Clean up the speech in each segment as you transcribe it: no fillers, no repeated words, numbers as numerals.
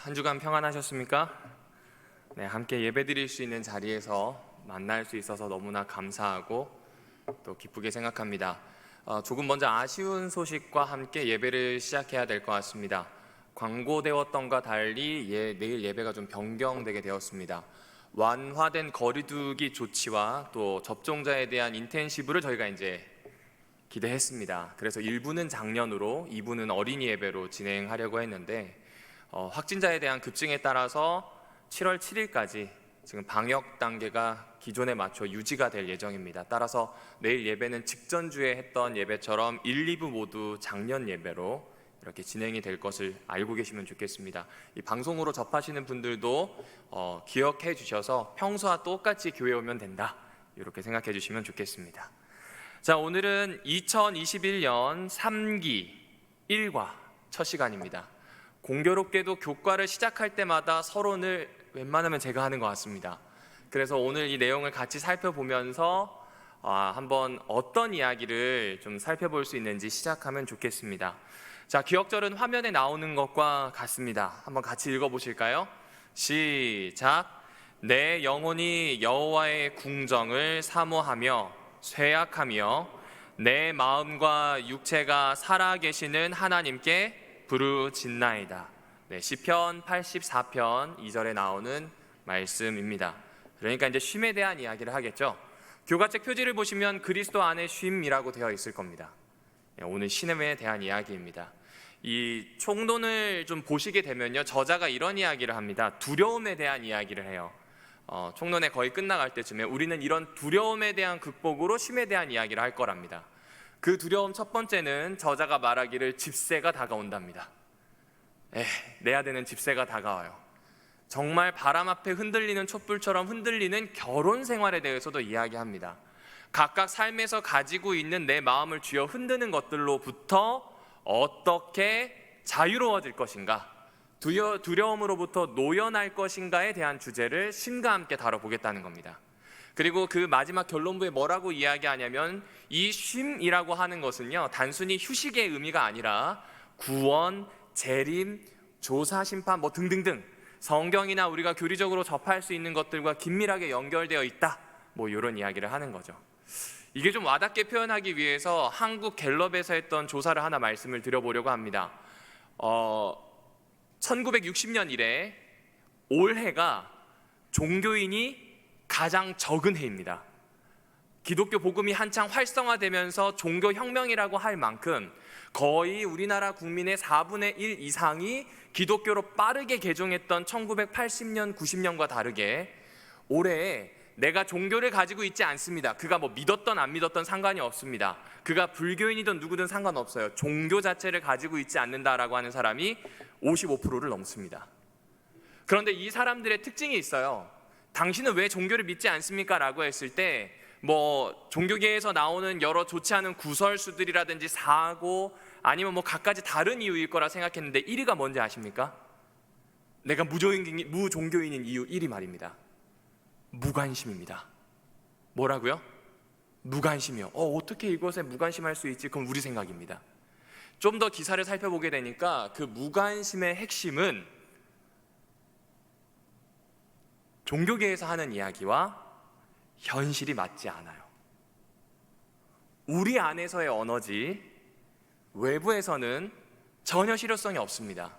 한 주간 평안하셨습니까? 네, 함께 예배드릴 수 있는 자리에서 만날 수 있어서 너무나 감사하고 또 기쁘게 생각합니다. 조금 먼저 아쉬운 소식과 함께 예배를 시작해야 될 것 같습니다. 광고되었던과 달리 내일 예배가 좀 변경되게 되었습니다. 완화된 거리두기 조치와 또 접종자에 대한 인텐시브를 저희가 이제 기대했습니다. 그래서 1부는 작년으로 2부는 어린이 예배로 진행하려고 했는데 확진자에 대한 급증에 따라서 7월 7일까지 지금 방역 단계가 기존에 맞춰 유지가 될 예정입니다. 따라서 내일 예배는 직전주에 했던 예배처럼 1, 2부 모두 작년 예배로 이렇게 진행이 될 것을 알고 계시면 좋겠습니다. 이 방송으로 접하시는 분들도 기억해 주셔서 평소와 똑같이 교회 오면 된다, 이렇게 생각해 주시면 좋겠습니다. 자, 오늘은 2021년 3기 1과 첫 시간입니다. 공교롭게도 교과를 시작할 때마다 서론을 웬만하면 제가 하는 것 같습니다. 그래서 오늘 이 내용을 같이 살펴보면서 한번 어떤 이야기를 좀 살펴볼 수 있는지 시작하면 좋겠습니다. 자, 기억절은 화면에 나오는 것과 같습니다. 한번 같이 읽어보실까요? 시작! 내 영혼이 여호와의 궁정을 사모하며 쇠약하며 내 마음과 육체가 살아계시는 하나님께 부르짖나이다. 네, 시편 84편 2절에 나오는 말씀입니다. 그러니까 이제 쉼에 대한 이야기를 하겠죠. 교과책 표지를 보시면 그리스도 안에 쉼이라고 되어 있을 겁니다. 오늘 쉼에 대한 이야기입니다. 이 총론을 좀 보시게 되면요, 저자가 이런 이야기를 합니다. 두려움에 대한 이야기를 해요. 총론에 거의 끝나갈 때쯤에 우리는 이런 두려움에 대한 극복으로 쉼에 대한 이야기를 할 거랍니다. 그 두려움 첫 번째는 저자가 말하기를 집세가 다가온답니다. 내야 되는 집세가 다가와요. 정말 바람 앞에 흔들리는 촛불처럼 흔들리는 결혼 생활에 대해서도 이야기합니다. 각각 삶에서 가지고 있는 내 마음을 쥐어 흔드는 것들로부터 어떻게 자유로워질 것인가, 두려움으로부터 노연할 것인가에 대한 주제를 쉼과 함께 다뤄보겠다는 겁니다. 그리고 그 마지막 결론부에 뭐라고 이야기하냐면 이 쉼이라고 하는 것은요, 단순히 휴식의 의미가 아니라 구원, 재림, 조사, 심판 등등등 성경이나 우리가 교리적으로 접할 수 있는 것들과 긴밀하게 연결되어 있다, 이런 이야기를 하는 거죠. 이게 좀 와닿게 표현하기 위해서 한국 갤럽에서 했던 조사를 하나 말씀을 드려보려고 합니다. 1960년 이래 올해가 종교인이 가장 적은 해입니다. 기독교 복음이 한창 활성화되면서 종교혁명이라고 할 만큼 거의 우리나라 국민의 4분의 1 이상이 기독교로 빠르게 개종했던 1980년, 90년과 다르게 올해 내가 종교를 가지고 있지 않습니다. 그가 믿었던 안 믿었던 상관이 없습니다. 그가 불교인이든 누구든 상관없어요. 종교 자체를 가지고 있지 않는다라고 하는 사람이 55%를 넘습니다. 그런데 이 사람들의 특징이 있어요. 당신은 왜 종교를 믿지 않습니까? 라고 했을 때 종교계에서 나오는 여러 좋지 않은 구설수들이라든지 사고, 아니면 갖가지 다른 이유일 거라 생각했는데 1위가 뭔지 아십니까? 내가 무종교인인 이유 1위 말입니다. 무관심입니다. 뭐라고요? 무관심이요. 어떻게 이것에 무관심할 수 있지? 그건 우리 생각입니다. 좀 더 기사를 살펴보게 되니까 그 무관심의 핵심은 종교계에서 하는 이야기와 현실이 맞지 않아요. 우리 안에서의 언어지 외부에서는 전혀 실효성이 없습니다.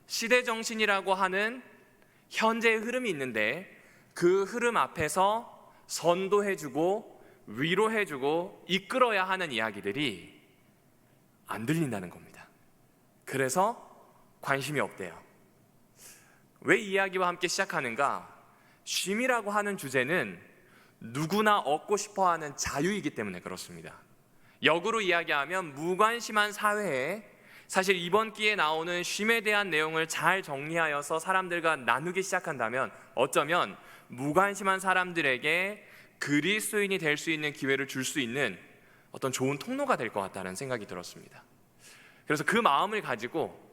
시대정신이라고 하는 현재의 흐름이 있는데 그 흐름 앞에서 선도해주고 위로해주고 이끌어야 하는 이야기들이 안 들린다는 겁니다. 그래서 관심이 없대요. 왜 이 이야기와 함께 시작하는가? 쉼이라고 하는 주제는 누구나 얻고 싶어하는 자유이기 때문에 그렇습니다. 역으로 이야기하면 무관심한 사회에 사실 이번 기회에 나오는 쉼에 대한 내용을 잘 정리하여서 사람들과 나누기 시작한다면 어쩌면 무관심한 사람들에게 그리스도인이 될 수 있는 기회를 줄 수 있는 어떤 좋은 통로가 될 것 같다는 생각이 들었습니다. 그래서 그 마음을 가지고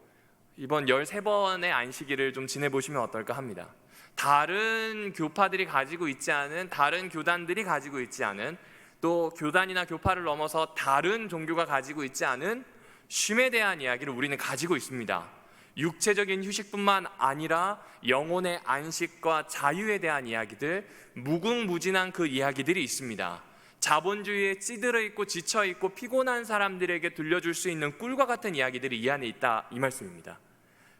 이번 13번의 안식일을 좀 지내보시면 어떨까 합니다. 다른 교파들이 가지고 있지 않은, 다른 교단들이 가지고 있지 않은, 또 교단이나 교파를 넘어서 다른 종교가 가지고 있지 않은 쉼에 대한 이야기를 우리는 가지고 있습니다. 육체적인 휴식뿐만 아니라 영혼의 안식과 자유에 대한 이야기들, 무궁무진한 그 이야기들이 있습니다. 자본주의에 찌들어 있고 지쳐 있고 피곤한 사람들에게 들려줄 수 있는 꿀과 같은 이야기들이 이 안에 있다, 이 말씀입니다.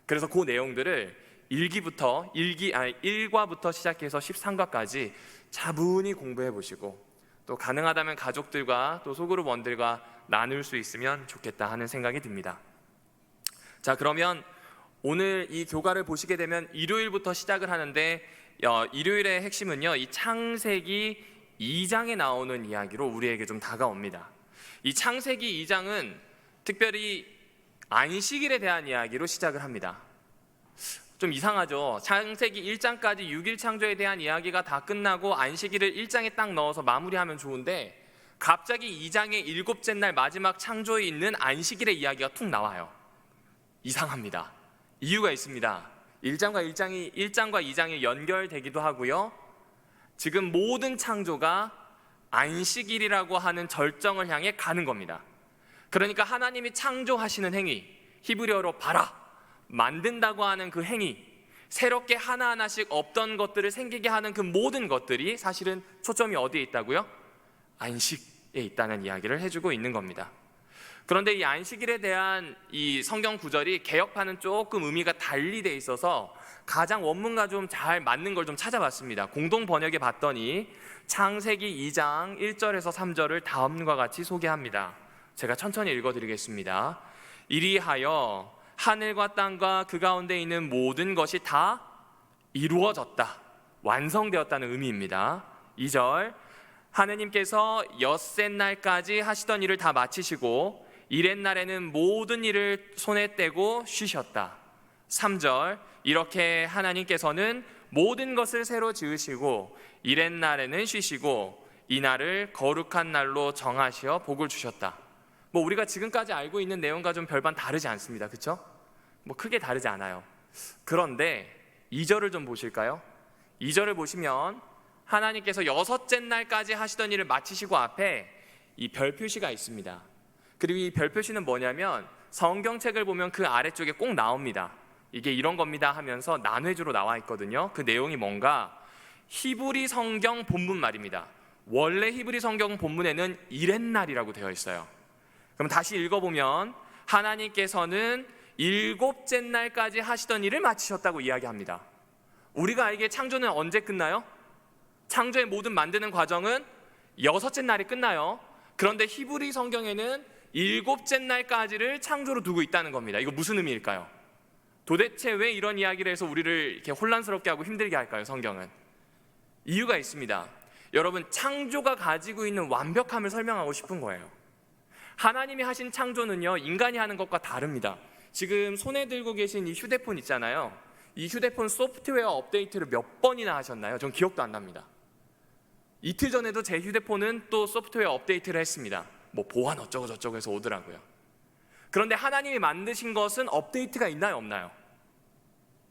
그래서 그 내용들을 1과부터 시작해서 13과까지 차분히 공부해 보시고, 또 가능하다면 가족들과 또 소그룹원들과 나눌 수 있으면 좋겠다 하는 생각이 듭니다. 자, 그러면 오늘 이 교과를 보시게 되면 일요일부터 시작을 하는데, 일요일의 핵심은요, 이 창세기 2장에 나오는 이야기로 우리에게 좀 다가옵니다. 이 창세기 2장은 특별히 안식일에 대한 이야기로 시작을 합니다. 좀 이상하죠? 창세기 1장까지 6일 창조에 대한 이야기가 다 끝나고 안식일을 1장에 딱 넣어서 마무리하면 좋은데, 갑자기 2장의 7째 날 마지막 창조에 있는 안식일의 이야기가 툭 나와요. 이상합니다. 이유가 있습니다. 1장과 2장이 연결되기도 하고요, 지금 모든 창조가 안식일이라고 하는 절정을 향해 가는 겁니다. 그러니까 하나님이 창조하시는 행위, 히브리어로 바라, 만든다고 하는 그 행위, 새롭게 하나하나씩 없던 것들을 생기게 하는 그 모든 것들이 사실은 초점이 어디에 있다고요? 안식에 있다는 이야기를 해주고 있는 겁니다. 그런데 이 안식일에 대한 이 성경 구절이 개역파는 조금 의미가 달리 돼 있어서 가장 원문과 좀 잘 맞는 걸 좀 찾아봤습니다. 공동 번역에 봤더니 창세기 2장 1절에서 3절을 다음과 같이 소개합니다. 제가 천천히 읽어드리겠습니다. 이리하여 하늘과 땅과 그 가운데 있는 모든 것이 다 이루어졌다, 완성되었다는 의미입니다. 2절, 하느님께서 엿새 날까지 하시던 일을 다 마치시고 이렛날에는 모든 일을 손에 떼고 쉬셨다. 3절, 이렇게 하나님께서는 모든 것을 새로 지으시고 이렛날에는 쉬시고 이날을 거룩한 날로 정하시어 복을 주셨다. 뭐 우리가 지금까지 알고 있는 내용과 좀 별반 다르지 않습니다. 그렇죠? 뭐 크게 다르지 않아요. 그런데 2절을 좀 보실까요? 2절을 보시면 하나님께서 6째 날까지 하시던 일을 마치시고 앞에 이 별 표시가 있습니다. 그리고 이 별 표시는 뭐냐면 성경책을 보면 그 아래쪽에 꼭 나옵니다. 이게 이런 겁니다 하면서 난회주로 나와 있거든요. 그 내용이 뭔가 히브리 성경 본문 말입니다. 원래 히브리 성경 본문에는 이렛날이라고 되어 있어요. 그럼 다시 읽어보면 하나님께서는 7째 날까지 하시던 일을 마치셨다고 이야기합니다. 우리가 알기에 창조는 언제 끝나요? 창조의 모든 만드는 과정은 6째 날이 끝나요. 그런데 히브리 성경에는 7째 날까지를 창조로 두고 있다는 겁니다. 이거 무슨 의미일까요? 도대체 왜 이런 이야기를 해서 우리를 이렇게 혼란스럽게 하고 힘들게 할까요? 성경은 이유가 있습니다. 여러분, 창조가 가지고 있는 완벽함을 설명하고 싶은 거예요. 하나님이 하신 창조는요, 인간이 하는 것과 다릅니다. 지금 손에 들고 계신 이 휴대폰 있잖아요. 이 휴대폰 소프트웨어 업데이트를 몇 번이나 하셨나요? 전 기억도 안 납니다. 이틀 전에도 제 휴대폰은 또 소프트웨어 업데이트를 했습니다. 뭐 보안 어쩌고 저쩌고 해서 오더라고요. 그런데 하나님이 만드신 것은 업데이트가 있나요, 없나요?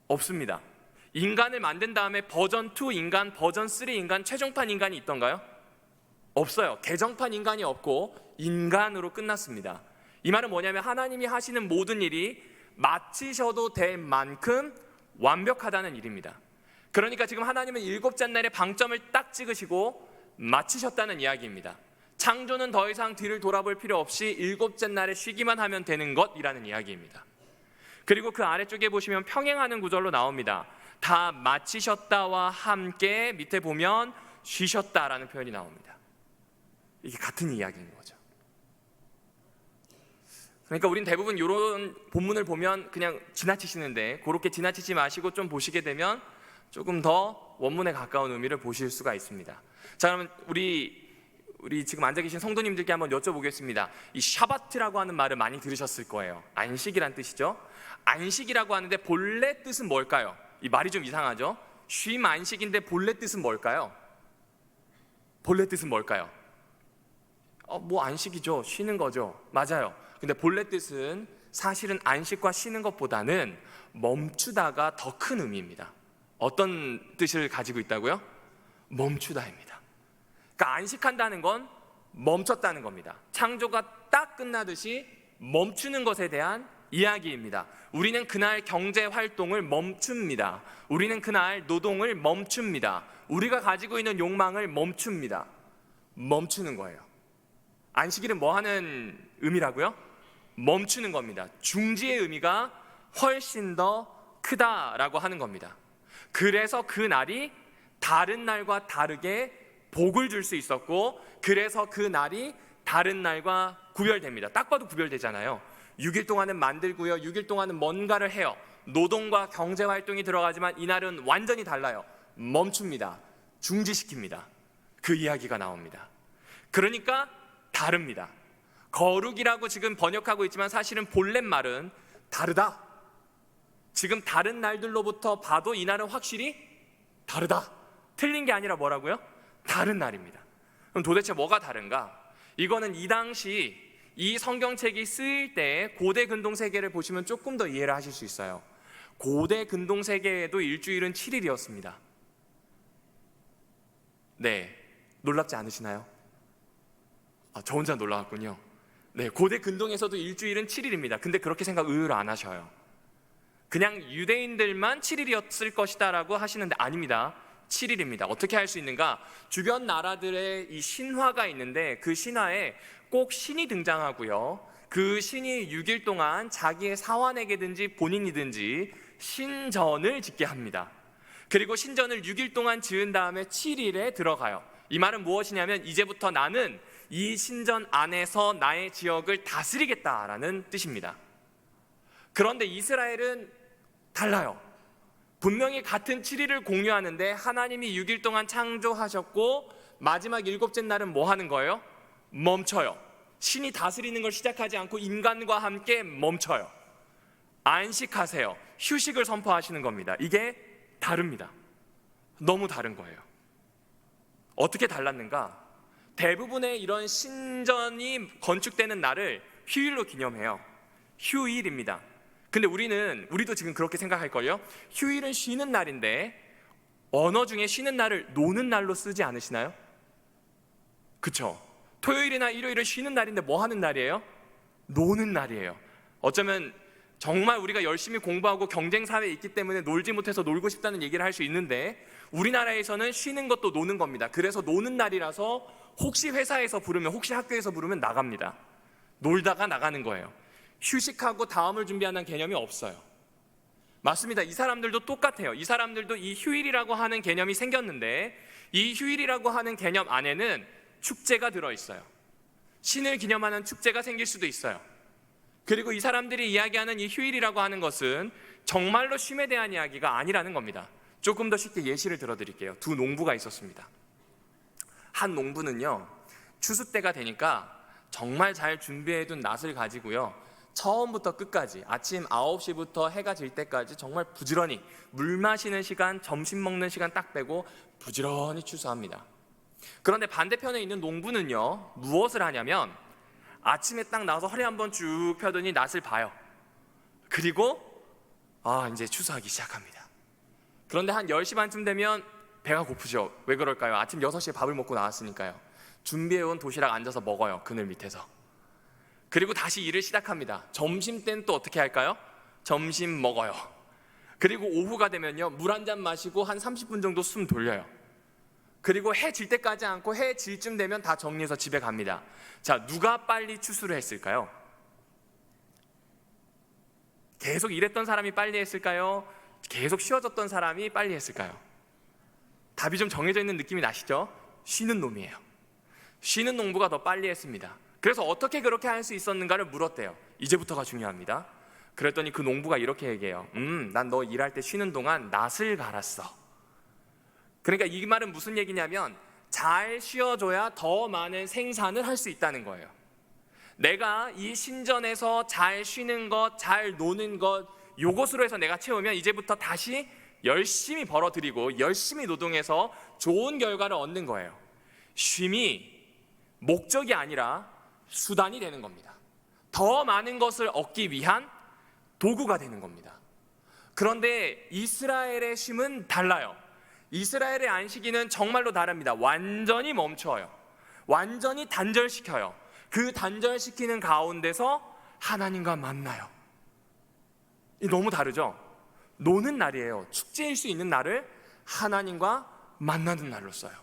없습니다. 인간을 만든 다음에 버전 2 인간, 버전 3 인간, 최종판 인간이 있던가요? 없어요. 개정판 인간이 없고 인간으로 끝났습니다. 이 말은 뭐냐면 하나님이 하시는 모든 일이 마치셔도 될 만큼 완벽하다는 일입니다. 그러니까 지금 하나님은 7째 날에 방점을 딱 찍으시고 마치셨다는 이야기입니다. 창조는 더 이상 뒤를 돌아볼 필요 없이 7째 날에 쉬기만 하면 되는 것이라는 이야기입니다. 그리고 그 아래쪽에 보시면 평행하는 구절로 나옵니다. 다 마치셨다와 함께 밑에 보면 쉬셨다라는 표현이 나옵니다. 이게 같은 이야기인 거죠. 그러니까 우린 대부분 이런 본문을 보면 그냥 지나치시는데, 그렇게 지나치지 마시고 좀 보시게 되면 조금 더 원문에 가까운 의미를 보실 수가 있습니다. 자, 그러면 우리 지금 앉아 계신 성도님들께 한번 여쭤보겠습니다. 이 샤바트라고 하는 말을 많이 들으셨을 거예요. 안식이란 뜻이죠. 안식이라고 하는데 본래 뜻은 뭘까요? 이 말이 좀 이상하죠? 쉼 안식인데 본래 뜻은 뭘까요? 본래 뜻은 뭘까요? 뭐 안식이죠. 쉬는 거죠. 맞아요. 근데 본래 뜻은 사실은 안식과 쉬는 것보다는 멈추다가 더 큰 의미입니다. 어떤 뜻을 가지고 있다고요? 멈추다입니다. 그러니까 안식한다는 건 멈췄다는 겁니다. 창조가 딱 끝나듯이 멈추는 것에 대한 이야기입니다. 우리는 그날 경제 활동을 멈춥니다. 우리는 그날 노동을 멈춥니다. 우리가 가지고 있는 욕망을 멈춥니다. 멈추는 거예요. 안식일은 뭐 하는 의미라고요? 멈추는 겁니다. 중지의 의미가 훨씬 더 크다라고 하는 겁니다. 그래서 그 날이 다른 날과 다르게 복을 줄 수 있었고, 그래서 그 날이 다른 날과 구별됩니다. 딱 봐도 구별되잖아요. 6일 동안은 만들고요, 6일 동안은 뭔가를 해요. 노동과 경제활동이 들어가지만 이날은 완전히 달라요. 멈춥니다. 중지시킵니다. 그 이야기가 나옵니다. 그러니까 다릅니다. 거룩이라고 지금 번역하고 있지만 사실은 본래 말은 다르다. 지금 다른 날들로부터 봐도 이날은 확실히 다르다. 틀린 게 아니라 뭐라고요? 다른 날입니다. 그럼 도대체 뭐가 다른가? 이거는 이 당시 이 성경책이 쓰일 때 고대 근동 세계를 보시면 조금 더 이해를 하실 수 있어요. 고대 근동 세계에도 일주일은 7일이었습니다. 네, 놀랍지 않으시나요? 저 혼자 놀라웠군요. 네, 고대 근동에서도 일주일은 7일입니다. 근데 그렇게 생각 의외로 안 하셔요. 그냥 유대인들만 7일이었을 것이다 라고 하시는데 아닙니다. 7일입니다. 어떻게 할 수 있는가? 주변 나라들의 이 신화가 있는데 그 신화에 꼭 신이 등장하고요, 그 신이 6일 동안 자기의 사환에게든지 본인이든지 신전을 짓게 합니다. 그리고 신전을 6일 동안 지은 다음에 7일에 들어가요. 이 말은 무엇이냐면 이제부터 나는 이 신전 안에서 나의 지역을 다스리겠다라는 뜻입니다. 그런데 이스라엘은 달라요. 분명히 같은 7일을 공유하는데 하나님이 6일 동안 창조하셨고 마지막 7째 날은 뭐 하는 거예요? 멈춰요. 신이 다스리는 걸 시작하지 않고 인간과 함께 멈춰요. 안식하세요. 휴식을 선포하시는 겁니다. 이게 다릅니다. 너무 다른 거예요. 어떻게 달랐는가? 대부분의 이런 신전이 건축되는 날을 휴일로 기념해요. 휴일입니다. 근데 우리도 지금 그렇게 생각할걸요? 휴일은 쉬는 날인데 언어 중에 쉬는 날을 노는 날로 쓰지 않으시나요? 그쵸? 토요일이나 일요일은 쉬는 날인데 뭐 하는 날이에요? 노는 날이에요. 어쩌면 정말 우리가 열심히 공부하고 경쟁사회에 있기 때문에 놀지 못해서 놀고 싶다는 얘기를 할 수 있는데 우리나라에서는 쉬는 것도 노는 겁니다. 그래서 노는 날이라서 혹시 회사에서 부르면, 혹시 학교에서 부르면 나갑니다. 놀다가 나가는 거예요. 휴식하고 다음을 준비하는 개념이 없어요. 맞습니다. 이 사람들도 똑같아요. 이 사람들도 이 휴일이라고 하는 개념이 생겼는데 이 휴일이라고 하는 개념 안에는 축제가 들어있어요. 신을 기념하는 축제가 생길 수도 있어요. 그리고 이 사람들이 이야기하는 이 휴일이라고 하는 것은 정말로 쉼에 대한 이야기가 아니라는 겁니다. 조금 더 쉽게 예시를 들어드릴게요. 두 농부가 있었습니다. 한 농부는요, 추수 때가 되니까 정말 잘 준비해둔 낫을 가지고요, 처음부터 끝까지 아침 9시부터 해가 질 때까지 정말 부지런히 물 마시는 시간, 점심 먹는 시간 딱 빼고 부지런히 추수합니다. 그런데 반대편에 있는 농부는요, 무엇을 하냐면 아침에 딱 나와서 허리 한번 쭉 펴더니 낫을 봐요. 그리고 이제 추수하기 시작합니다. 그런데 한 10시 반쯤 되면 배가 고프죠. 왜 그럴까요? 아침 6시에 밥을 먹고 나왔으니까요. 준비해온 도시락 앉아서 먹어요. 그늘 밑에서. 그리고 다시 일을 시작합니다. 점심 때는 또 어떻게 할까요? 점심 먹어요. 그리고 오후가 되면요, 물 한 잔 마시고 한 30분 정도 숨 돌려요. 그리고 해 질 때까지 않고 해 질 쯤 되면 다 정리해서 집에 갑니다. 자, 누가 빨리 추수를 했을까요? 계속 일했던 사람이 빨리 했을까요? 계속 쉬어졌던 사람이 빨리 했을까요? 답이 좀 정해져 있는 느낌이 나시죠? 쉬는 놈이에요. 쉬는 농부가 더 빨리 했습니다. 그래서 어떻게 그렇게 할 수 있었는가를 물었대요. 이제부터가 중요합니다. 그랬더니 그 농부가 이렇게 얘기해요. 난 너 일할 때 쉬는 동안 낫을 갈았어. 그러니까 이 말은 무슨 얘기냐면 잘 쉬어줘야 더 많은 생산을 할 수 있다는 거예요. 내가 이 신전에서 잘 쉬는 것, 잘 노는 것, 요것으로 해서 내가 채우면 이제부터 다시 열심히 벌어들이고 열심히 노동해서 좋은 결과를 얻는 거예요. 쉼이 목적이 아니라 수단이 되는 겁니다. 더 많은 것을 얻기 위한 도구가 되는 겁니다. 그런데 이스라엘의 쉼은 달라요. 이스라엘의 안식일은 정말로 다릅니다. 완전히 멈춰요. 완전히 단절시켜요. 그 단절시키는 가운데서 하나님과 만나요. 너무 다르죠? 노는 날이에요. 축제일 수 있는 날을 하나님과 만나는 날로 써요.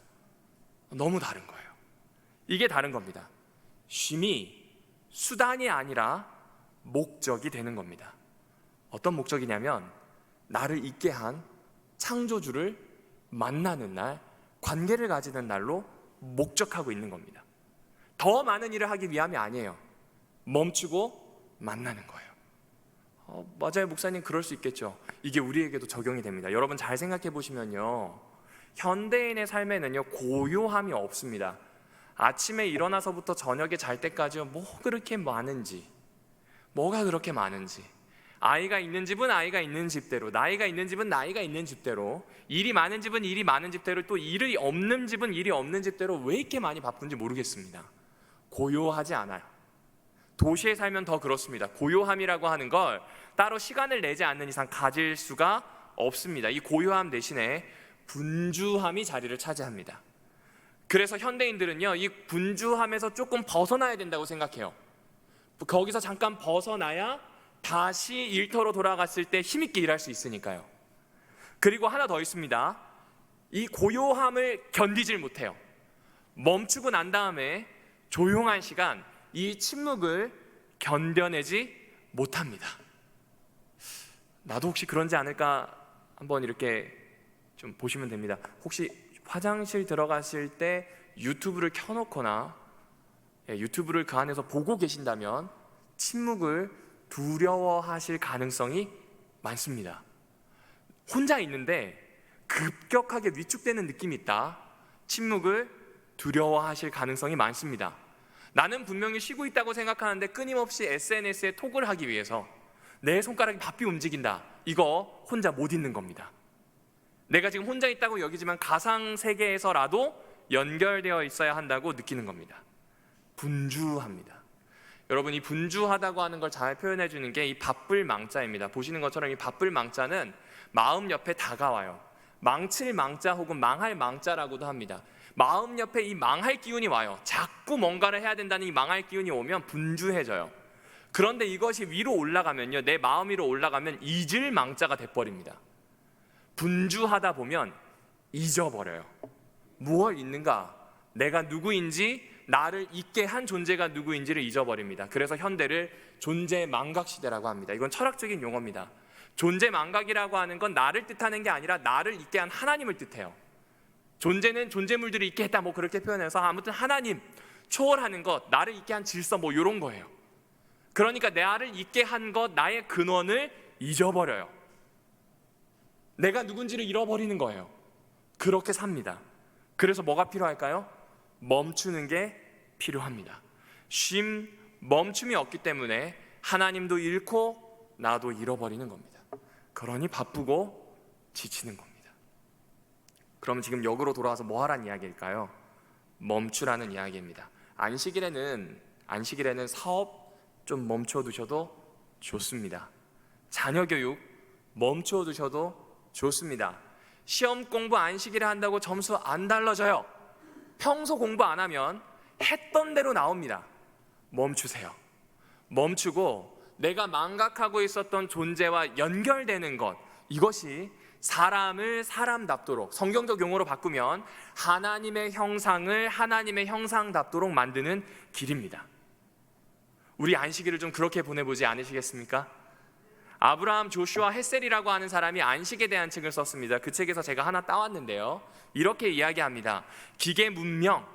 너무 다른 거예요. 이게 다른 겁니다. 쉼이 수단이 아니라 목적이 되는 겁니다. 어떤 목적이냐면 나를 있게 한 창조주를 만나는 날, 관계를 가지는 날로 목적하고 있는 겁니다. 더 많은 일을 하기 위함이 아니에요. 멈추고 만나는 거예요. 맞아요, 목사님, 그럴 수 있겠죠. 이게 우리에게도 적용이 됩니다. 여러분 잘 생각해 보시면요, 현대인의 삶에는요 고요함이 없습니다. 아침에 일어나서부터 저녁에 잘 때까지 뭐가 그렇게 많은지, 아이가 있는 집은 아이가 있는 집대로, 나이가 있는 집은 나이가 있는 집대로, 일이 많은 집은 일이 많은 집대로, 또 일이 없는 집은 일이 없는 집대로 왜 이렇게 많이 바쁜지 모르겠습니다. 고요하지 않아요. 도시에 살면 더 그렇습니다. 고요함이라고 하는 걸 따로 시간을 내지 않는 이상 가질 수가 없습니다. 이 고요함 대신에 분주함이 자리를 차지합니다. 그래서 현대인들은요, 이 분주함에서 조금 벗어나야 된다고 생각해요. 거기서 잠깐 벗어나야 다시 일터로 돌아갔을 때 힘있게 일할 수 있으니까요. 그리고 하나 더 있습니다. 이 고요함을 견디질 못해요. 멈추고 난 다음에 조용한 시간, 이 침묵을 견뎌내지 못합니다. 나도 혹시 그런지 않을까 한번 이렇게 좀 보시면 됩니다. 혹시 화장실 들어가실 때 유튜브를 켜놓거나 유튜브를 그 안에서 보고 계신다면 침묵을 두려워하실 가능성이 많습니다. 혼자 있는데 급격하게 위축되는 느낌이 있다. 침묵을 두려워하실 가능성이 많습니다. 나는 분명히 쉬고 있다고 생각하는데 끊임없이 SNS에 톡을 하기 위해서 내 손가락이 바삐 움직인다. 이거 혼자 못 있는 겁니다. 내가 지금 혼자 있다고 여기지만 가상 세계에서라도 연결되어 있어야 한다고 느끼는 겁니다. 분주합니다. 여러분, 이 분주하다고 하는 걸 잘 표현해 주는 게 이 바쁠 망자입니다. 보시는 것처럼 이 바쁠 망자는 마음 옆에 다가와요. 망칠 망자 혹은 망할 망자라고도 합니다. 마음 옆에 이 망할 기운이 와요. 자꾸 뭔가를 해야 된다는 이 망할 기운이 오면 분주해져요. 그런데 이것이 위로 올라가면요, 내 마음 위로 올라가면 잊을 망자가 돼버립니다. 분주하다 보면 잊어버려요. 무엇 있는가? 내가 누구인지, 나를 있게 한 존재가 누구인지를 잊어버립니다. 그래서 현대를 존재 망각 시대라고 합니다. 이건 철학적인 용어입니다. 존재 망각이라고 하는 건 나를 뜻하는 게 아니라 나를 있게 한 하나님을 뜻해요. 존재는 존재물들이 있게 했다, 뭐 그렇게 표현해서 아무튼 하나님, 초월하는 것, 나를 있게 한 질서, 뭐 이런 거예요. 그러니까 나를 있게 한 것, 나의 근원을 잊어버려요. 내가 누군지를 잃어버리는 거예요. 그렇게 삽니다. 그래서 뭐가 필요할까요? 멈추는 게 필요합니다. 쉼, 멈춤이 없기 때문에 하나님도 잃고 나도 잃어버리는 겁니다. 그러니 바쁘고 지치는 겁니다. 그럼 지금 역으로 돌아와서 뭐 하라는 이야기일까요? 멈추라는 이야기입니다. 안식일에는 사업 좀 멈춰두셔도 좋습니다. 자녀 교육 멈춰두셔도 좋습니다. 시험 공부 안식일에 한다고 점수 안 달라져요. 평소 공부 안 하면 했던 대로 나옵니다. 멈추세요. 멈추고 내가 망각하고 있었던 존재와 연결되는 것, 이것이 사람을 사람답도록, 성경적 용어로 바꾸면 하나님의 형상을 하나님의 형상답도록 만드는 길입니다. 우리 안식일을 좀 그렇게 보내보지 않으시겠습니까? 아브라함 조슈아 헷셀이라고 하는 사람이 안식에 대한 책을 썼습니다. 그 책에서 제가 하나 따왔는데요, 이렇게 이야기합니다. 기계 문명,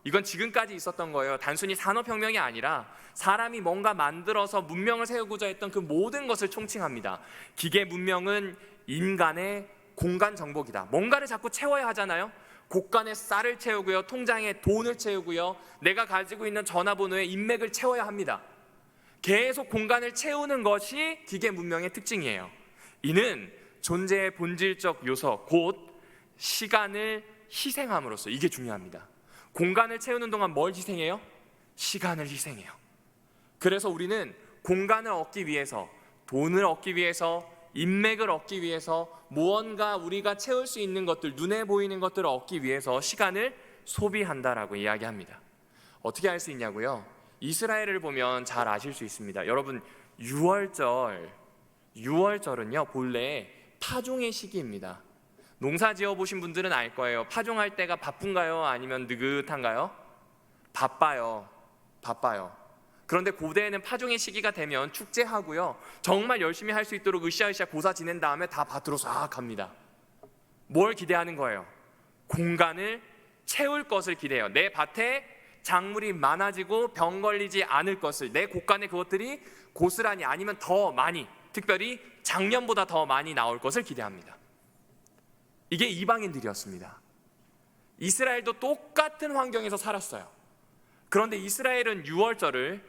이건 지금까지 있었던 거예요. 단순히 산업혁명이 아니라 사람이 뭔가 만들어서 문명을 세우고자 했던 그 모든 것을 총칭합니다. 기계 문명은 인간의 공간 정복이다. 뭔가를 자꾸 채워야 하잖아요. 곳간에 쌀을 채우고요, 통장에 돈을 채우고요, 내가 가지고 있는 전화번호에 인맥을 채워야 합니다. 계속 공간을 채우는 것이 기계 문명의 특징이에요. 이는 존재의 본질적 요소, 곧 시간을 희생함으로써, 이게 중요합니다. 공간을 채우는 동안 뭘 희생해요? 시간을 희생해요. 그래서 우리는 공간을 얻기 위해서, 돈을 얻기 위해서, 인맥을 얻기 위해서, 무언가 우리가 채울 수 있는 것들, 눈에 보이는 것들을 얻기 위해서 시간을 소비한다라고 이야기합니다. 어떻게 할 수 있냐고요? 이스라엘을 보면 잘 아실 수 있습니다. 여러분, 유월절 6월절은요 본래 파종의 시기입니다. 농사 지어보신 분들은 알 거예요. 파종할 때가 바쁜가요? 아니면 느긋한가요? 바빠요. 그런데 고대에는 파종의 시기가 되면 축제하고요, 정말 열심히 할 수 있도록 으쌰으쌰 고사 지낸 다음에 다 밭으로 싹 갑니다. 뭘 기대하는 거예요? 공간을 채울 것을 기대해요. 내 밭에 작물이 많아지고 병 걸리지 않을 것을, 내 곳간에 그것들이 고스란히 아니면 더 많이, 특별히 작년보다 더 많이 나올 것을 기대합니다. 이게 이방인들이었습니다. 이스라엘도 똑같은 환경에서 살았어요. 그런데 이스라엘은 6월절을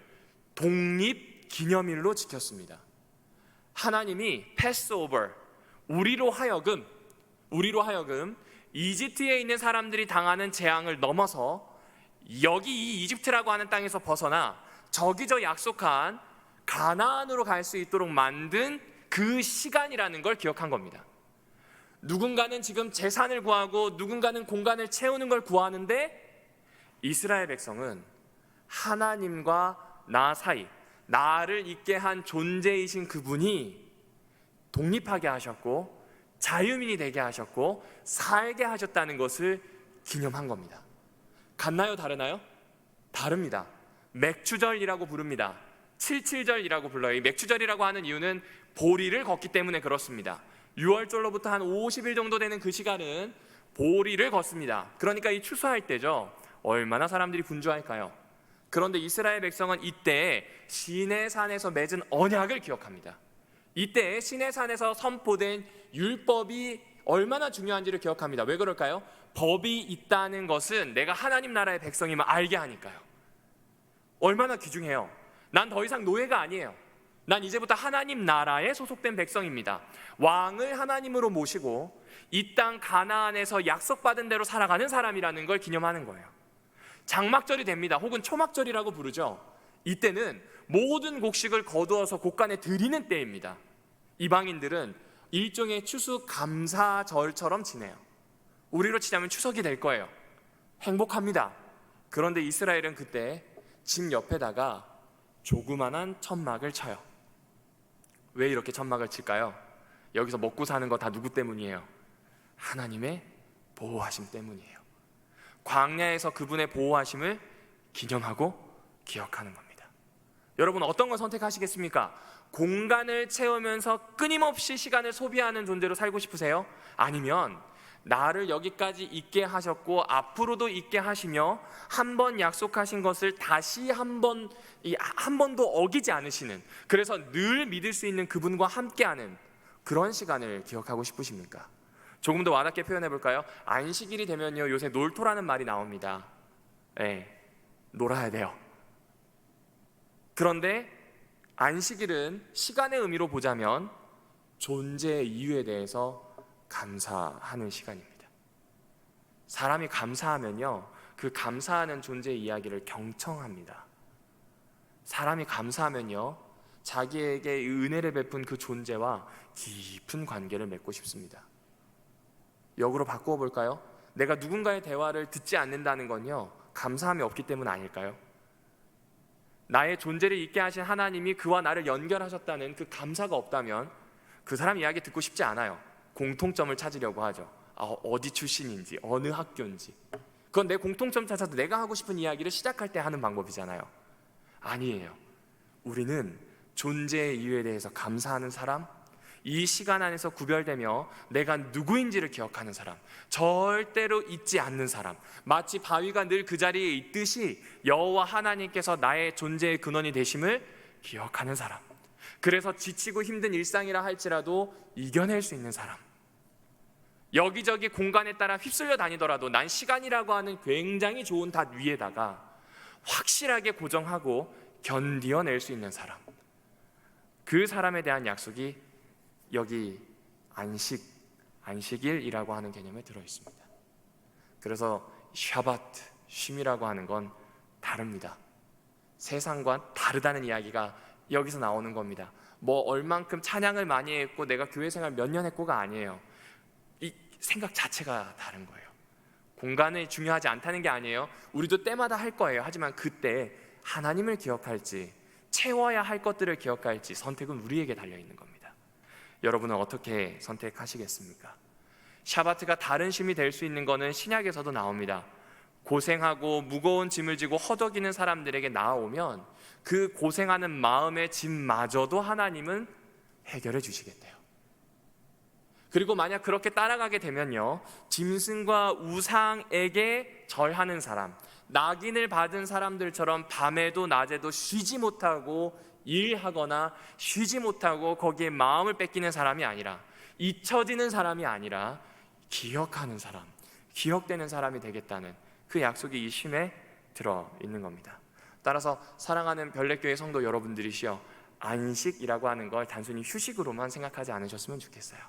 독립기념일로 지켰습니다. 하나님이 패스오버, 우리로 하여금 이집트에 있는 사람들이 당하는 재앙을 넘어서 여기 이 이집트라고 하는 땅에서 벗어나 저기 저 약속한 가나안으로 갈 수 있도록 만든 그 시간이라는 걸 기억한 겁니다. 누군가는 지금 재산을 구하고 누군가는 공간을 채우는 걸 구하는데, 이스라엘 백성은 하나님과 나 사이, 나를 있게 한 존재이신 그분이 독립하게 하셨고 자유민이 되게 하셨고 살게 하셨다는 것을 기념한 겁니다. 같나요? 다르나요? 다릅니다. 맥추절이라고 부릅니다. 칠칠절이라고 불러요. 이 맥추절이라고 하는 이유는 보리를 걷기 때문에 그렇습니다. 6월절로부터 한 50일 정도 되는 그 시간은 보리를 걷습니다. 그러니까 이 추수할 때죠. 얼마나 사람들이 분주할까요? 그런데 이스라엘 백성은 이때 시내산에서 맺은 언약을 기억합니다. 이때 시내산에서 선포된 율법이 얼마나 중요한지를 기억합니다. 왜 그럴까요? 법이 있다는 것은 내가 하나님 나라의 백성임을 알게 하니까요. 얼마나 귀중해요. 난 더 이상 노예가 아니에요. 난 이제부터 하나님 나라에 소속된 백성입니다. 왕을 하나님으로 모시고 이 땅 가나안에서 약속받은 대로 살아가는 사람이라는 걸 기념하는 거예요. 장막절이 됩니다. 혹은 초막절이라고 부르죠. 이때는 모든 곡식을 거두어서 곳간에 드리는 때입니다. 이방인들은 일종의 추수 감사절처럼 지내요. 우리로 치자면 추석이 될 거예요. 행복합니다. 그런데 이스라엘은 그때 집 옆에다가 조그만한 천막을 쳐요. 왜 이렇게 천막을 칠까요? 여기서 먹고 사는 거 다 누구 때문이에요? 하나님의 보호하심 때문이에요. 광야에서 그분의 보호하심을 기념하고 기억하는 겁니다. 여러분, 어떤 걸 선택하시겠습니까? 공간을 채우면서 끊임없이 시간을 소비하는 존재로 살고 싶으세요? 아니면 나를 여기까지 있게 하셨고 앞으로도 있게 하시며 한 번 약속하신 것을 다시 한 번도 어기지 않으시는, 그래서 늘 믿을 수 있는 그분과 함께하는 그런 시간을 기억하고 싶으십니까? 조금 더 와닿게 표현해 볼까요? 안식일이 되면요, 요새 놀토라는 말이 나옵니다. 놀아야 돼요. 그런데 안식일은 시간의 의미로 보자면 존재의 이유에 대해서 감사하는 시간입니다. 사람이 감사하면요, 그 감사하는 존재의 이야기를 경청합니다. 사람이 감사하면요, 자기에게 은혜를 베푼 그 존재와 깊은 관계를 맺고 싶습니다. 역으로 바꾸어 볼까요? 내가 누군가의 대화를 듣지 않는다는 건요, 감사함이 없기 때문 아닐까요? 나의 존재를 있게 하신 하나님이 그와 나를 연결하셨다는 그 감사가 없다면 그 사람 이야기 듣고 싶지 않아요. 공통점을 찾으려고 하죠. 어디 출신인지, 어느 학교인지. 그건 내 공통점 찾아서 내가 하고 싶은 이야기를 시작할 때 하는 방법이잖아요. 아니에요. 우리는 존재의 이유에 대해서 감사하는 사람, 이 시간 안에서 구별되며 내가 누구인지를 기억하는 사람, 절대로 잊지 않는 사람, 마치 바위가 늘 그 자리에 있듯이 여호와 하나님께서 나의 존재의 근원이 되심을 기억하는 사람, 그래서 지치고 힘든 일상이라 할지라도 이겨낼 수 있는 사람, 여기저기 공간에 따라 휩쓸려 다니더라도 난 시간이라고 하는 굉장히 좋은 닷 위에다가 확실하게 고정하고 견디어낼 수 있는 사람, 그 사람에 대한 약속이 여기 안식일이라고 하는 개념에 들어있습니다. 그래서 샤바트, 쉼이라고 하는 건 다릅니다. 세상과 다르다는 이야기가 여기서 나오는 겁니다. 뭐 얼만큼 찬양을 많이 했고 내가 교회 생활 몇 년 했고가 아니에요. 이 생각 자체가 다른 거예요. 공간이 중요하지 않다는 게 아니에요. 우리도 때마다 할 거예요. 하지만 그때 하나님을 기억할지 채워야 할 것들을 기억할지 선택은 우리에게 달려있는 겁니다. 여러분은 어떻게 선택하시겠습니까? 샤바트가 다른 쉼이 될 수 있는 것은 신약에서도 나옵니다. 고생하고 무거운 짐을 지고 허덕이는 사람들에게 나아오면 그 고생하는 마음의 짐마저도 하나님은 해결해 주시겠대요. 그리고 만약 그렇게 따라가게 되면요, 짐승과 우상에게 절하는 사람, 낙인을 받은 사람들처럼 밤에도 낮에도 쉬지 못하고 일하거나 쉬지 못하고 거기에 마음을 뺏기는 사람이 아니라, 잊혀지는 사람이 아니라 기억하는 사람, 기억되는 사람이 되겠다는 그 약속이 이 쉼에 들어있는 겁니다. 따라서 사랑하는 별내교회 성도 여러분들이시여, 안식이라고 하는 걸 단순히 휴식으로만 생각하지 않으셨으면 좋겠어요.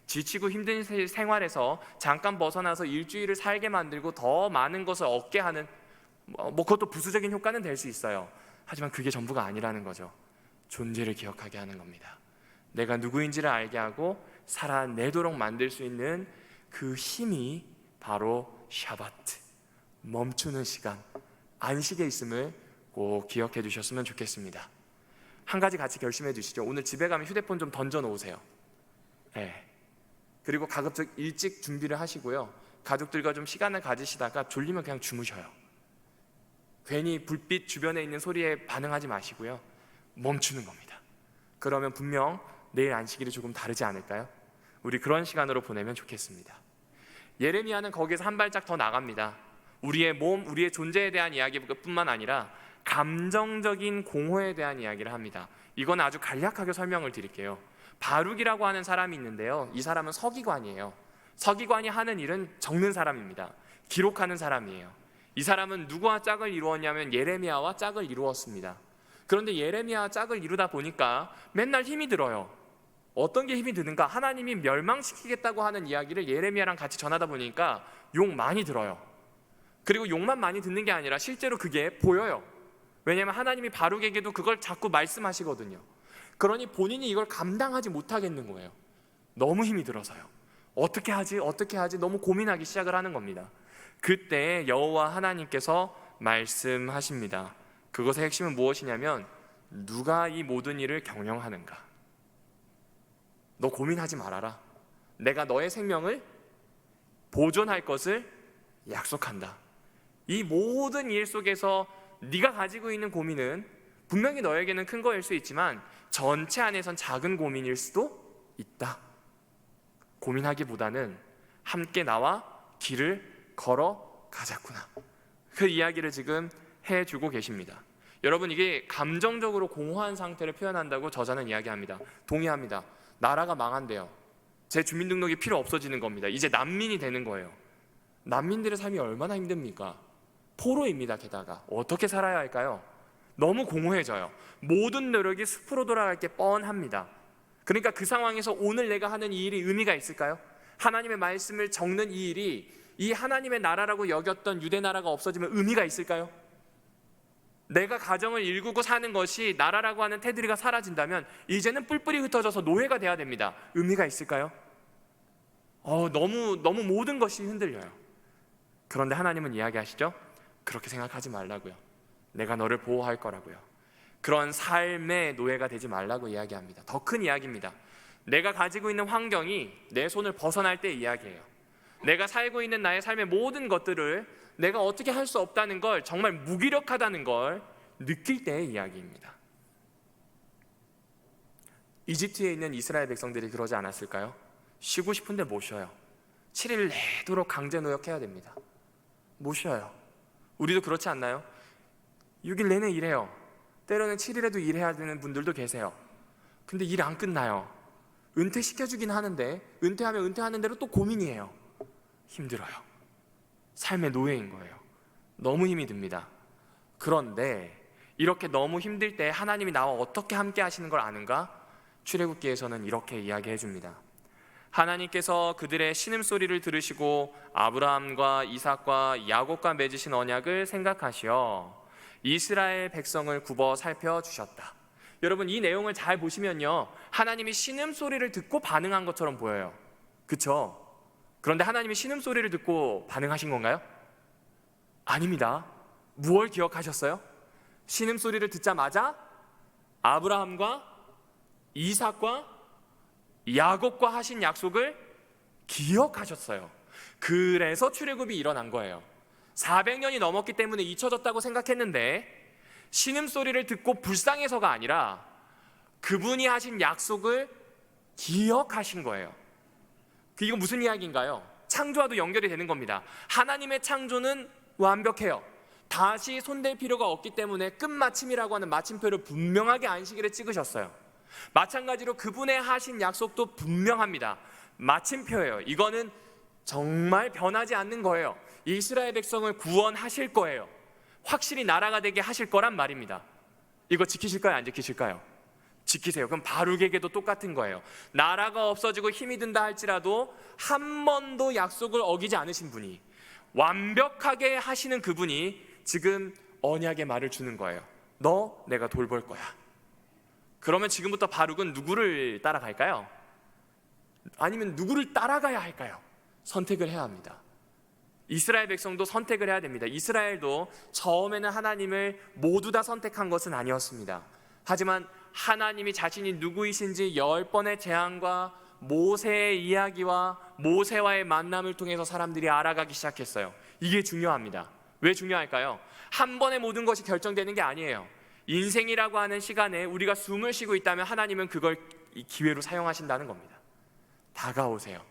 지치고 힘든 생활에서 잠깐 벗어나서 일주일을 살게 만들고 더 많은 것을 얻게 하는, 그것도 부수적인 효과는 될 수 있어요. 하지만 그게 전부가 아니라는 거죠. 존재를 기억하게 하는 겁니다. 내가 누구인지를 알게 하고 살아내도록 만들 수 있는 그 힘이 바로 샤바트, 멈추는 시간, 안식에 있음을 꼭 기억해 두셨으면 좋겠습니다. 한 가지 같이 결심해 주시죠. 오늘 집에 가면 휴대폰 좀 던져 놓으세요. 네. 그리고 가급적 일찍 준비를 하시고요, 가족들과 좀 시간을 가지시다가 졸리면 그냥 주무셔요. 괜히 불빛 주변에 있는 소리에 반응하지 마시고요, 멈추는 겁니다. 그러면 분명 내일 안식일이 조금 다르지 않을까요? 우리 그런 시간으로 보내면 좋겠습니다. 예레미야는 거기에서 한 발짝 더 나갑니다. 우리의 몸, 우리의 존재에 대한 이야기뿐만 아니라 감정적인 공허에 대한 이야기를 합니다. 이건 아주 간략하게 설명을 드릴게요. 바룩이라고 하는 사람이 있는데요, 이 사람은 서기관이에요. 서기관이 하는 일은 적는 사람입니다. 기록하는 사람이에요. 이 사람은 누구와 짝을 이루었냐면 예레미야와 짝을 이루었습니다. 그런데 예레미야와 짝을 이루다 보니까 맨날 힘이 들어요. 어떤 게 힘이 드는가? 하나님이 멸망시키겠다고 하는 이야기를 예레미야랑 같이 전하다 보니까 욕 많이 들어요. 그리고 욕만 많이 듣는 게 아니라 실제로 그게 보여요. 왜냐하면 하나님이 바룩에게도 그걸 자꾸 말씀하시거든요. 그러니 본인이 이걸 감당하지 못하겠는 거예요. 너무 힘이 들어서요. 어떻게 하지 너무 고민하기 시작을 하는 겁니다. 그때 여호와 하나님께서 말씀하십니다. 그것의 핵심은 무엇이냐면, 누가 이 모든 일을 경영하는가? 너 고민하지 말아라. 내가 너의 생명을 보존할 것을 약속한다. 이 모든 일 속에서 네가 가지고 있는 고민은 분명히 너에게는 큰 거일 수 있지만 전체 안에선 작은 고민일 수도 있다. 고민하기보다는 함께 나와 길을 걸어가자꾸나. 그 이야기를 지금 해주고 계십니다. 여러분, 이게 감정적으로 공허한 상태를 표현한다고 저자는 이야기합니다. 동의합니다. 나라가 망한대요. 제 주민등록이 필요 없어지는 겁니다. 이제 난민이 되는 거예요. 난민들의 삶이 얼마나 힘듭니까? 포로입니다. 게다가 어떻게 살아야 할까요? 너무 공허해져요. 모든 노력이 숲으로 돌아갈 게 뻔합니다. 그러니까 그 상황에서 오늘 내가 하는 이 일이 의미가 있을까요? 하나님의 말씀을 적는 이 일이 이 하나님의 나라라고 여겼던 유대 나라가 없어지면 의미가 있을까요? 내가 가정을 일구고 사는 것이 나라라고 하는 테두리가 사라진다면 이제는 뿔뿔이 흩어져서 노예가 돼야 됩니다. 의미가 있을까요? 너무 모든 것이 흔들려요. 그런데 하나님은 이야기하시죠? 그렇게 생각하지 말라고요. 내가 너를 보호할 거라고요. 그런 삶의 노예가 되지 말라고 이야기합니다. 더 큰 이야기입니다. 내가 가지고 있는 환경이 내 손을 벗어날 때 이야기해요. 내가 살고 있는 나의 삶의 모든 것들을 내가 어떻게 할 수 없다는 걸, 정말 무기력하다는 걸 느낄 때의 이야기입니다. 이집트에 있는 이스라엘 백성들이 그러지 않았을까요? 쉬고 싶은데 못 쉬어요. 7일 내도록 강제 노역해야 됩니다. 못 쉬어요. 우리도 그렇지 않나요? 6일 내내 일해요. 때로는 7일에도 일해야 되는 분들도 계세요. 근데 일 안 끝나요. 은퇴시켜주긴 하는데 은퇴하면 은퇴하는 대로 또 고민이에요. 힘들어요. 삶의 노예인 거예요. 너무 힘이 듭니다. 그런데 이렇게 너무 힘들 때 하나님이 나와 어떻게 함께 하시는 걸 아는가? 출애굽기에서는 이렇게 이야기해 줍니다. 하나님께서 그들의 신음소리를 들으시고 아브라함과 이삭과 야곱과 맺으신 언약을 생각하시어 이스라엘 백성을 굽어 살펴주셨다. 여러분, 이 내용을 잘 보시면요, 하나님이 신음소리를 듣고 반응한 것처럼 보여요. 그렇죠? 그런데 하나님이 신음소리를 듣고 반응하신 건가요? 아닙니다. 무엇을 기억하셨어요? 신음소리를 듣자마자 아브라함과 이삭과 야곱과 하신 약속을 기억하셨어요. 그래서 출애굽이 일어난 거예요. 400년이 넘었기 때문에 잊혀졌다고 생각했는데 신음소리를 듣고 불쌍해서가 아니라 그분이 하신 약속을 기억하신 거예요. 이거 무슨 이야기인가요? 창조와도 연결이 되는 겁니다. 하나님의 창조는 완벽해요. 다시 손댈 필요가 없기 때문에 끝마침이라고 하는 마침표를 분명하게 안식일에 찍으셨어요. 마찬가지로 그분의 하신 약속도 분명합니다. 마침표예요. 이거는 정말 변하지 않는 거예요. 이스라엘 백성을 구원하실 거예요. 확실히 나라가 되게 하실 거란 말입니다. 이거 지키실까요? 안 지키실까요? 지키세요. 그럼 바룩에게도 똑같은 거예요. 나라가 없어지고 힘이 든다 할지라도 한 번도 약속을 어기지 않으신 분이, 완벽하게 하시는 그분이 지금 언약의 말을 주는 거예요. 너 내가 돌볼 거야. 그러면 지금부터 바룩은 누구를 따라갈까요? 아니면 누구를 따라가야 할까요? 선택을 해야 합니다. 이스라엘 백성도 선택을 해야 됩니다. 이스라엘도 처음에는 하나님을 모두 다 선택한 것은 아니었습니다. 하지만 하나님이 자신이 누구이신지 10번의 재앙과 모세의 이야기와 모세와의 만남을 통해서 사람들이 알아가기 시작했어요. 이게 중요합니다. 왜 중요할까요? 한 번에 모든 것이 결정되는 게 아니에요. 인생이라고 하는 시간에 우리가 숨을 쉬고 있다면 하나님은 그걸 기회로 사용하신다는 겁니다. 다가오세요.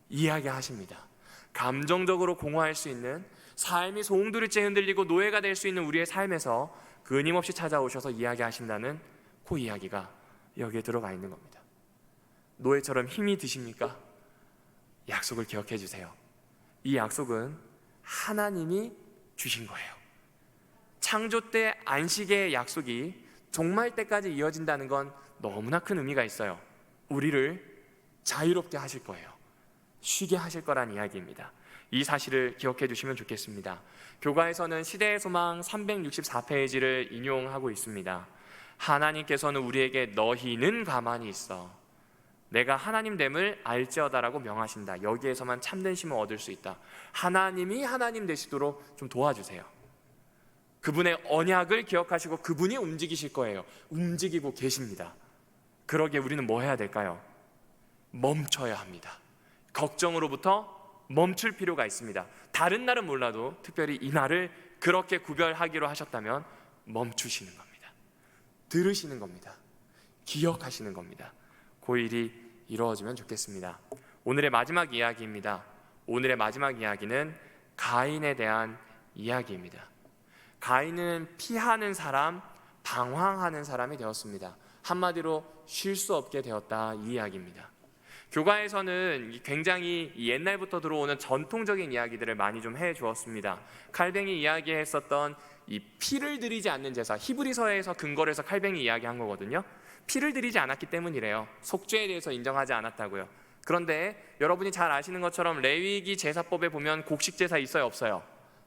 이야기하십니다. 감정적으로 공허할 수 있는, 삶이 소홍두리째 흔들리고 노예가 될 수 있는 우리의 삶에서 끊임없이 찾아오셔서 이야기하신다는 그 이야기가 여기에 들어가 있는 겁니다. 노예처럼 힘이 드십니까? 약속을 기억해 주세요. 이 약속은 하나님이 주신 거예요. 창조 때 안식의 약속이 종말 때까지 이어진다는 건 너무나 큰 의미가 있어요. 우리를 자유롭게 하실 거예요. 쉬게 하실 거란 이야기입니다. 이 사실을 기억해 주시면 좋겠습니다. 교과에서는 시대의 소망 364페이지를 인용하고 있습니다. 하나님께서는 우리에게 너희는 가만히 있어 내가 하나님됨을 알지어다라고 명하신다. 여기에서만 참된 쉼을 얻을 수 있다. 하나님이 하나님 되시도록 좀 도와주세요. 그분의 언약을 기억하시고 그분이 움직이실 거예요. 움직이고 계십니다. 그러기에 우리는 뭐 해야 될까요? 멈춰야 합니다. 걱정으로부터 멈출 필요가 있습니다. 다른 날은 몰라도 특별히 이 날을 그렇게 구별하기로 하셨다면 멈추시는 겁니다. 들으시는 겁니다. 기억하시는 겁니다. 그 일이 이루어지면 좋겠습니다. 오늘의 마지막 이야기입니다. 오늘의 마지막 이야기는 가인에 대한 이야기입니다. 가인은 피하는 사람, 방황하는 사람이 되었습니다. 한마디로 쉴 수 없게 되었다, 이 이야기입니다. 교과에서는 굉장히 옛날부터 들어오는 전통적인 이야기들을 많이 좀 해주었습니다. 칼뱅이 이야기했었던 이 피를 들이지 않는 제사, 히브리서에서 근거를 해서 칼뱅이 이야기한 거거든요. 피를 들이지 않았기 때문이래요. 속죄에 대해서 인정하지 않았다고요. 그런데 여러분이 잘 아시는 것처럼 레위기 제사법에 보면 곡식 제사 있어요, 없어요?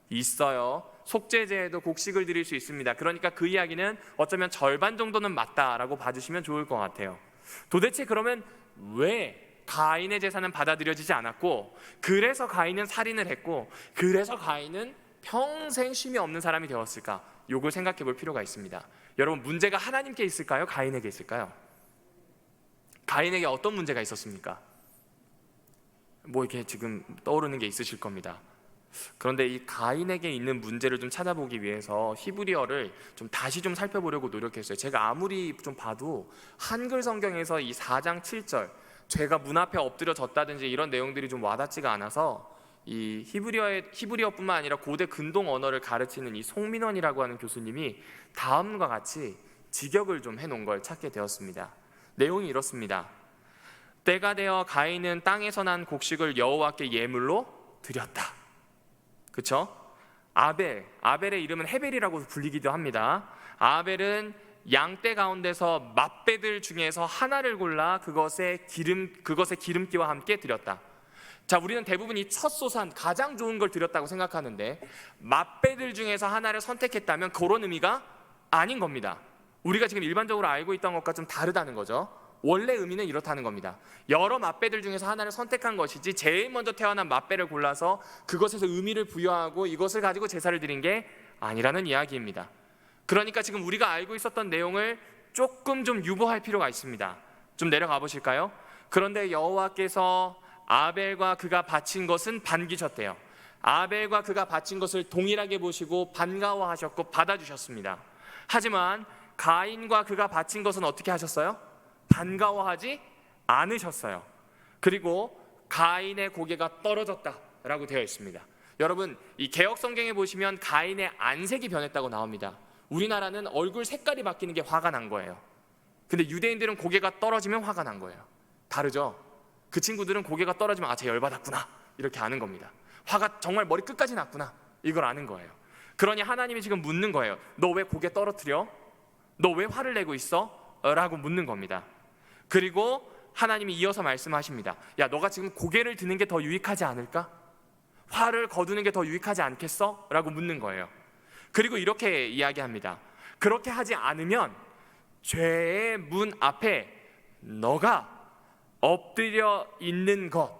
있어요. 속죄제에도 곡식을 드릴 수 있습니다. 그러니까 그 이야기는 어쩌면 절반 정도는 맞다라고 봐주시면 좋을 것 같아요. 도대체 그러면 왜 가인의 제사는 받아들여지지 않았고, 그래서 가인은 살인을 했고, 그래서 가인은 평생 쉼이 없는 사람이 되었을까? 이걸 생각해 볼 필요가 있습니다. 여러분, 문제가 하나님께 있을까요? 가인에게 있을까요? 가인에게 어떤 문제가 있었습니까? 뭐 이렇게 지금 떠오르는 게 있으실 겁니다. 그런데 이 가인에게 있는 문제를 좀 찾아보기 위해서 히브리어를 좀 다시 좀 살펴보려고 노력했어요. 제가 아무리 좀 봐도 한글 성경에서 이 4장 7절 죄가 문 앞에 엎드려졌다든지 이런 내용들이 좀 와닿지가 않아서 이 히브리어뿐만 아니라 고대 근동 언어를 가르치는 이 송민원이라고 하는 교수님이 다음과 같이 직역을 좀 해놓은 걸 찾게 되었습니다. 내용이 이렇습니다. 때가 되어 가인은 땅에서 난 곡식을 여호와께 예물로 드렸다. 그렇죠? 아벨의 이름은 헤벨이라고 불리기도 합니다. 아벨은 양떼 가운데서 맏배들 중에서 하나를 골라 그것의 기름기와 함께 드렸다. 자, 우리는 대부분 이 첫 소산, 가장 좋은 걸 드렸다고 생각하는데 맏배들 중에서 하나를 선택했다면 그런 의미가 아닌 겁니다. 우리가 지금 일반적으로 알고 있던 것과 좀 다르다는 거죠. 원래 의미는 이렇다는 겁니다. 여러 맏배들 중에서 하나를 선택한 것이지 제일 먼저 태어난 맏배를 골라서 그것에서 의미를 부여하고 이것을 가지고 제사를 드린 게 아니라는 이야기입니다. 그러니까 지금 우리가 알고 있었던 내용을 조금 좀 유보할 필요가 있습니다. 좀 내려가 보실까요? 그런데 여호와께서 아벨과 그가 바친 것은 반기셨대요. 아벨과 그가 바친 것을 동일하게 보시고 반가워하셨고 받아주셨습니다. 하지만 가인과 그가 바친 것은 어떻게 하셨어요? 반가워하지 않으셨어요. 그리고 가인의 고개가 떨어졌다라고 되어 있습니다. 여러분, 이 개역 성경에 보시면 가인의 안색이 변했다고 나옵니다. 우리나라는 얼굴 색깔이 바뀌는 게 화가 난 거예요. 근데 유대인들은 고개가 떨어지면 화가 난 거예요. 다르죠? 그 친구들은 고개가 떨어지면 쟤 열받았구나 이렇게 아는 겁니다. 화가 정말 머리 끝까지 났구나 이걸 아는 거예요. 그러니 하나님이 지금 묻는 거예요. 너 왜 고개 떨어뜨려? 너 왜 화를 내고 있어? 라고 묻는 겁니다. 그리고 하나님이 이어서 말씀하십니다. 야, 너가 지금 고개를 드는 게 더 유익하지 않을까? 화를 거두는 게 더 유익하지 않겠어? 라고 묻는 거예요. 그리고 이렇게 이야기합니다. 그렇게 하지 않으면 죄의 문 앞에 너가 엎드려 있는 것,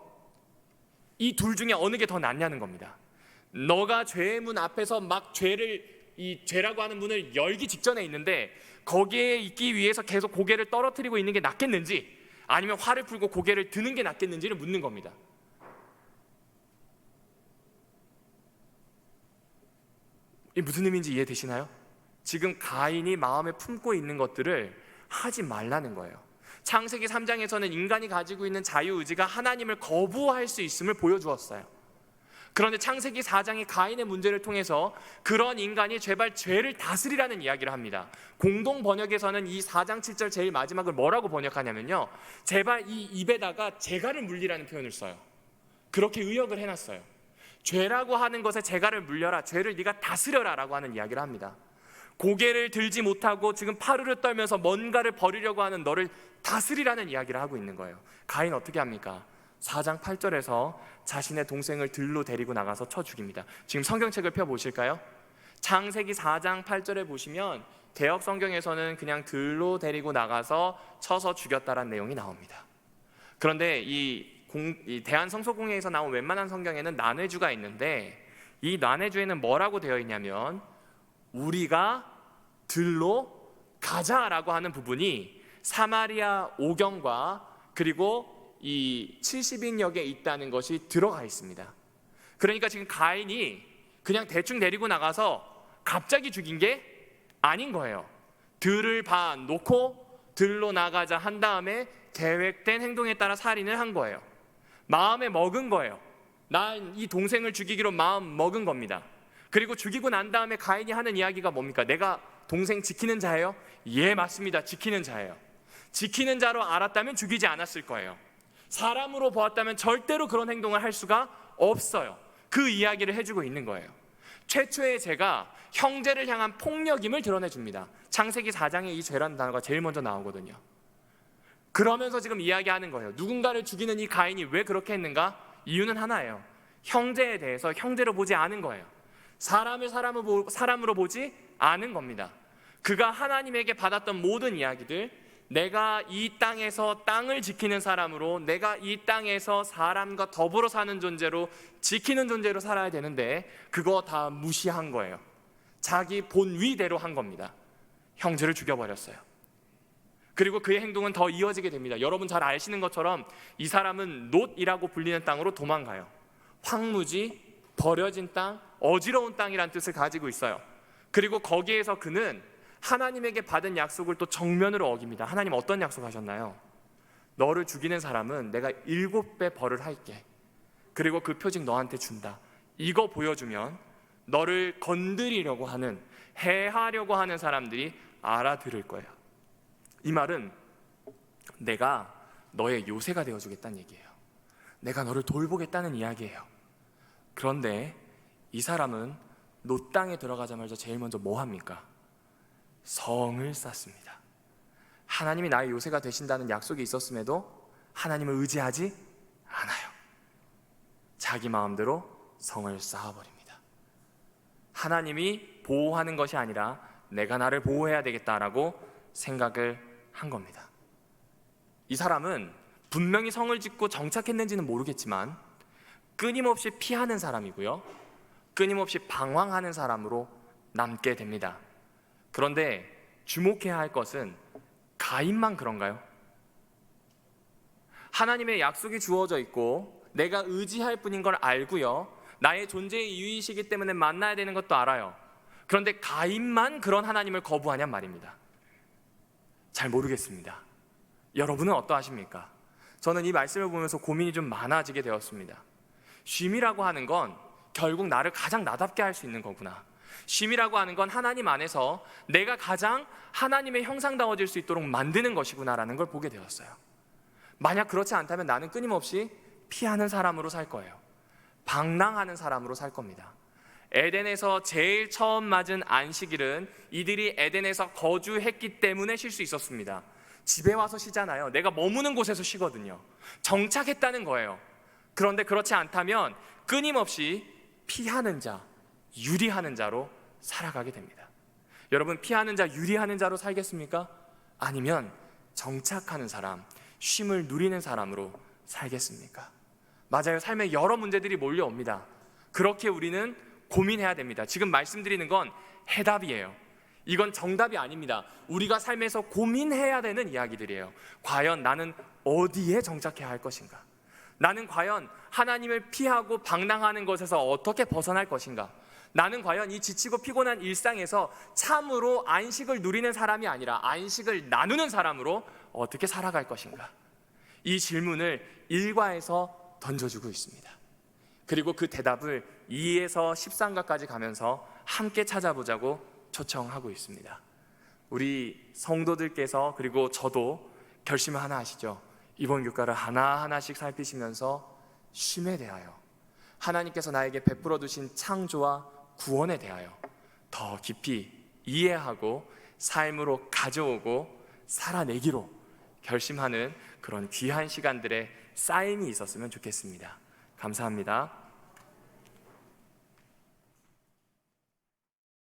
이 둘 중에 어느 게 더 낫냐는 겁니다. 너가 죄의 문 앞에서 막 이 죄라고 하는 문을 열기 직전에 있는데 거기에 있기 위해서 계속 고개를 떨어뜨리고 있는 게 낫겠는지, 아니면 화를 풀고 고개를 드는 게 낫겠는지를 묻는 겁니다. 이 무슨 의미인지 이해되시나요? 지금 가인이 마음에 품고 있는 것들을 하지 말라는 거예요. 창세기 3장에서는 인간이 가지고 있는 자유의지가 하나님을 거부할 수 있음을 보여주었어요. 그런데 창세기 4장의 가인의 문제를 통해서 그런 인간이 제발 죄를 다스리라는 이야기를 합니다. 공동 번역에서는 이 4장 7절 제일 마지막을 뭐라고 번역하냐면요, 제발 이 입에다가 재갈을 물리라는 표현을 써요. 그렇게 의역을 해놨어요. 죄라고 하는 것에 재갈을 물려라, 죄를 네가 다스려라 라고 하는 이야기를 합니다. 고개를 들지 못하고 지금 파르르 떨면서 뭔가를 버리려고 하는 너를 다스리라는 이야기를 하고 있는 거예요. 가인 어떻게 합니까? 4장 8절에서 자신의 동생을 들로 데리고 나가서 쳐 죽입니다. 지금 성경책을 펴보실까요? 창세기 4장 8절에 보시면 개역 성경에서는 그냥 들로 데리고 나가서 쳐서 죽였다라는 내용이 나옵니다. 그런데 이 대한성서공회에서 나온 웬만한 성경에는 난회주가 있는데, 이 난회주에는 뭐라고 되어 있냐면 우리가 들로 가자라고 하는 부분이 사마리아 오경과 그리고 이 70인역에 있다는 것이 들어가 있습니다. 그러니까 지금 가인이 그냥 대충 데리고 나가서 갑자기 죽인 게 아닌 거예요. 들을 봐 놓고 들로 나가자 한 다음에 계획된 행동에 따라 살인을 한 거예요. 마음에 먹은 거예요. 난 이 동생을 죽이기로 마음 먹은 겁니다. 그리고 죽이고 난 다음에 가인이 하는 이야기가 뭡니까? 내가 동생 지키는 자예요? 예, 맞습니다. 지키는 자예요. 지키는 자로 알았다면 죽이지 않았을 거예요. 사람으로 보았다면 절대로 그런 행동을 할 수가 없어요. 그 이야기를 해주고 있는 거예요. 최초의 죄가 형제를 향한 폭력임을 드러내줍니다. 창세기 4장에 이 죄라는 단어가 제일 먼저 나오거든요. 그러면서 지금 이야기하는 거예요. 누군가를 죽이는 이 가인이 왜 그렇게 했는가? 이유는 하나예요. 형제에 대해서 형제로 보지 않은 거예요. 사람을 사람으로 보지 않은 겁니다. 그가 하나님에게 받았던 모든 이야기들, 내가 이 땅에서 땅을 지키는 사람으로, 내가 이 땅에서 사람과 더불어 사는 존재로, 지키는 존재로 살아야 되는데 그거 다 무시한 거예요. 자기 본위대로 한 겁니다. 형제를 죽여버렸어요. 그리고 그의 행동은 더 이어지게 됩니다. 여러분 잘 아시는 것처럼 이 사람은 놋이라고 불리는 땅으로 도망가요. 황무지, 버려진 땅, 어지러운 땅이란 뜻을 가지고 있어요. 그리고 거기에서 그는 하나님에게 받은 약속을 또 정면으로 어깁니다. 하나님 어떤 약속하셨나요? 너를 죽이는 사람은 내가 7배 벌을 할게. 그리고 그 표징 너한테 준다. 이거 보여주면 너를 건드리려고 하는, 해하려고 하는 사람들이 알아들을 거예요. 이 말은 내가 너의 요새가 되어주겠다는 얘기예요. 내가 너를 돌보겠다는 이야기예요. 그런데 이 사람은 놋 땅에 들어가자마자 제일 먼저 뭐 합니까? 성을 쌓습니다. 하나님이 나의 요새가 되신다는 약속이 있었음에도 하나님을 의지하지 않아요. 자기 마음대로 성을 쌓아버립니다. 하나님이 보호하는 것이 아니라 내가 나를 보호해야 되겠다라고 생각을 한 겁니다. 이 사람은 분명히 성을 짓고 정착했는지는 모르겠지만 끊임없이 피하는 사람이고요, 끊임없이 방황하는 사람으로 남게 됩니다. 그런데 주목해야 할 것은 가인만 그런가요? 하나님의 약속이 주어져 있고 내가 의지할 뿐인 걸 알고요, 나의 존재의 이유이시기 때문에 만나야 되는 것도 알아요. 그런데 가인만 그런 하나님을 거부하냔 말입니다. 잘 모르겠습니다. 여러분은 어떠하십니까? 저는 이 말씀을 보면서 고민이 좀 많아지게 되었습니다. 쉼이라고 하는 건 결국 나를 가장 나답게 할 수 있는 거구나. 쉼이라고 하는 건 하나님 안에서 내가 가장 하나님의 형상다워질 수 있도록 만드는 것이구나라는 걸 보게 되었어요. 만약 그렇지 않다면 나는 끊임없이 피하는 사람으로 살 거예요. 방랑하는 사람으로 살 겁니다. 에덴에서 제일 처음 맞은 안식일은 이들이 에덴에서 거주했기 때문에 쉴 수 있었습니다. 집에 와서 쉬잖아요. 내가 머무는 곳에서 쉬거든요. 정착했다는 거예요. 그런데 그렇지 않다면 끊임없이 피하는 자, 유리하는 자로 살아가게 됩니다. 여러분, 피하는 자, 유리하는 자로 살겠습니까? 아니면 정착하는 사람, 쉼을 누리는 사람으로 살겠습니까? 맞아요. 삶에 여러 문제들이 몰려옵니다. 그렇게 우리는 고민해야 됩니다. 지금 말씀드리는 건 해답이에요. 이건 정답이 아닙니다. 우리가 삶에서 고민해야 되는 이야기들이에요. 과연 나는 어디에 정착해야 할 것인가? 나는 과연 하나님을 피하고 방랑하는 것에서 어떻게 벗어날 것인가? 나는 과연 이 지치고 피곤한 일상에서 참으로 안식을 누리는 사람이 아니라 안식을 나누는 사람으로 어떻게 살아갈 것인가? 이 질문을 일과에서 던져주고 있습니다. 그리고 그 대답을 2에서 13가까지 가면서 함께 찾아보자고 초청하고 있습니다. 우리 성도들께서, 그리고 저도 결심을 하나 하시죠. 이번 교과를 하나하나씩 살피시면서 쉼에 대하여, 하나님께서 나에게 베풀어 두신 창조와 구원에 대하여 더 깊이 이해하고 삶으로 가져오고 살아내기로 결심하는 그런 귀한 시간들의 쌓임이 있었으면 좋겠습니다. 감사합니다.